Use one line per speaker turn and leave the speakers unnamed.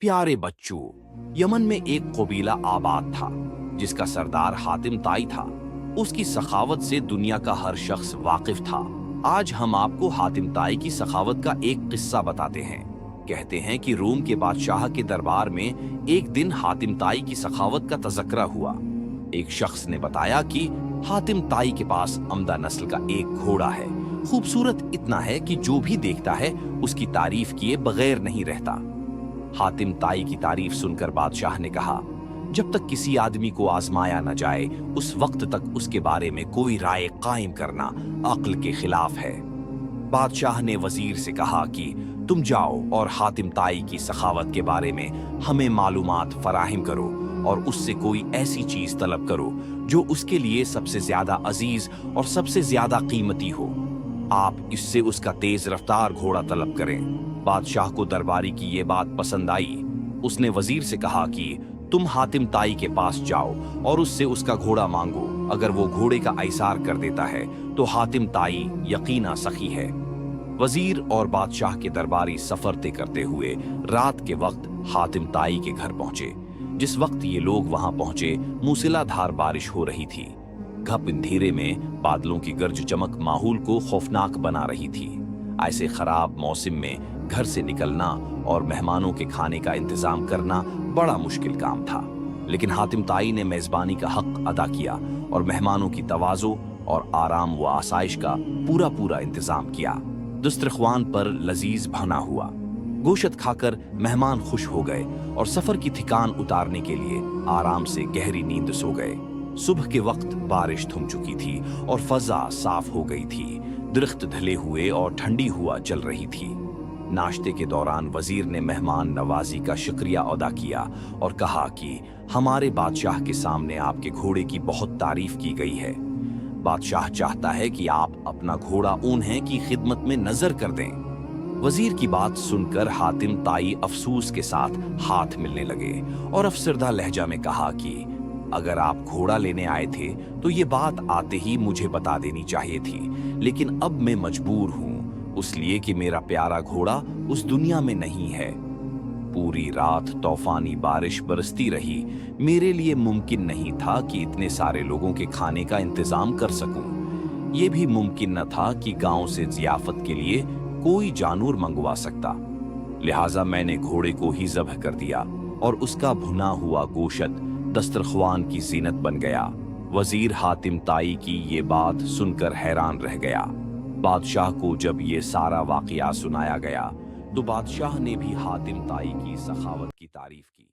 प्यारे बच्चों, यमन में एक कबीला आबाद था जिसका सरदार हातिम ताई था। उसकी सखावत से दुनिया का हर शख्स वाकिफ था। आज हम आपको हातिम ताई की सखावत का एक किस्सा बताते हैं। कहते हैं कि रोम के बादशाह के दरबार में एक दिन हातिम ताई की सखावत का तज़किरा हुआ। एक शख्स ने बताया कि हातिम ताई के पास अमदा नस्ल का एक घोड़ा है। खूबसूरत इतना है कि जो भी देखता है उसकी तारीफ किए बगैर नहीं रहता। हातिम ताई की तारीफ सुनकर बादशाह ने कहा, जब तक किसी आदमी को आजमाया न जाए उस वक्त तक उसके बारे में कोई राय कायम करना अक्ल के खिलाफ है। बादशाह ने वजीर से कहा कि तुम जाओ और हातिम ताई की सखावत के बारे में हमें मालूमात फराहिम करो और उससे कोई ऐसी चीज तलब करो जो उसके लिए सबसे ज्यादा अजीज और सबसे ज्यादा कीमती हो। आप इससे उसका तेज रफ्तार घोड़ा तलब करें। बादशाह को दरबारी की ये बात पसंद आई। उसने वजीर से कहा कि तुम हातिम ताई के पास जाओ और उससे उसका घोड़ा मांगो। अगर वो घोड़े का ऐसार कर देता है तो हातिम ताई यकीना सखी है। वजीर और बादशाह के दरबारी सफर तय करते हुए रात के वक्त हातिम ताई के घर पहुंचे। जिस वक्त ये लोग वहां पहुंचे मूसलाधार बारिश हो रही थी। घप अंधेरे में बादलों की गर्ज चमक माहौल को खौफनाक बना रही थी। ऐसे खराब मौसम में घर से निकलना और मेहमानों के खाने का इंतजाम करना बड़ा मुश्किल काम था। लेकिन हातिम ताई ने मेजबानी का हक अदा किया और मेहमानों की तवाज़ो और आराम व आसाइश का पूरा इंतजाम किया। दस्तरख्वान पर लजीज भना हुआ। गोशत खाकर मेहमान खुश हो गए और सफर की थकान उतारने के लिए आराम से गहरी नींद सो गए। सुबह के वक्त बारिश थम चुकी थी और फजा साफ हो गई थी। दरख्त ढले हुए और ठंडी हवा चल रही थी। नाश्ते के दौरान वजीर ने मेहमान नवाजी का शुक्रिया अदा किया और कहा कि हमारे बादशाह के सामने आपके घोड़े की बहुत तारीफ की गई है। बादशाह चाहता है कि आप अपना घोड़ा उन्हें की खिदमत में नजर कर दें। वजीर की बात सुनकर हातिम ताई अफसोस के साथ हाथ मिलने लगे और अफसरदा लहजा में कहा कि अगर आप घोड़ा लेने आए थे तो ये बात आते ही मुझे बता देनी चाहिए थी, लेकिन अब मैं मजबूर हूँ इसलिए कि मेरा प्यारा घोड़ा उस दुनिया में नहीं है। पूरी रात तूफानी बारिश बरसती रही। मेरे लिए मुमकिन नहीं था कि इतने सारे लोगों के खाने का इंतजाम कर सकूं। ये भी मुमकिन न था कि गांव से जियाफत के लिए कोई जानवर मंगवा सकता। लिहाजा मैंने घोड़े को ही ज़ब्ह कर दिया और उसका भुना हुआ गोश्त दस्तरख्वान की जीनत बन गया। वजीर हातिम ताई की ये बात सुनकर हैरान रह गया। बादशाह को जब ये सारा वाकया सुनाया गया तो बादशाह ने भी हातिम ताई की सखावत की तारीफ की।